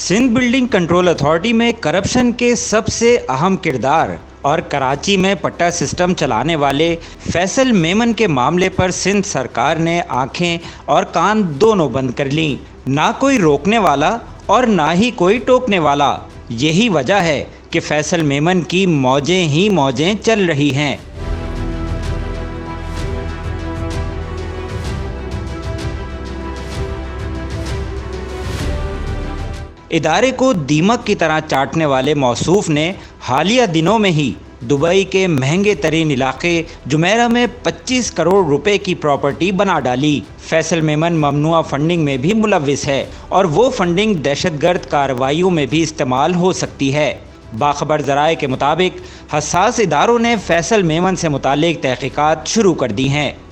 Sindh building control authority में corruption के सबसे अहम किरदार और कराची में पट्टा सिस्टम चलाने वाले फैसल मेमन के मामले पर सिंध सरकार ने आंखें और कान दोनों बंद कर लीं। ना कोई रोकने वाला और ना ही कोई टोकने वाला। यही वजह है कि फैसल मेमन की मौजें ही मौजें चल रही हैं। इदारे को दीमक की तरह चाटने वाले मौसूफ ने हालिया दिनों में ही दुबई के महंगे तरीन इलाके जुमेरा में 25 करोड़ रुपए की प्रॉपर्टी बना डाली। फैसल मेमन ममनुआ फंडिंग में भी मुलविस है और वो फंडिंग दहशतगर्द कार्रवाइयों में भी इस्तेमाल हो सकती है। बाखबर ज़राए के मुताबिक हसास इदारों ने फैसल मेमन से मुतालिक तहकीकात शुरू कर दी हैं।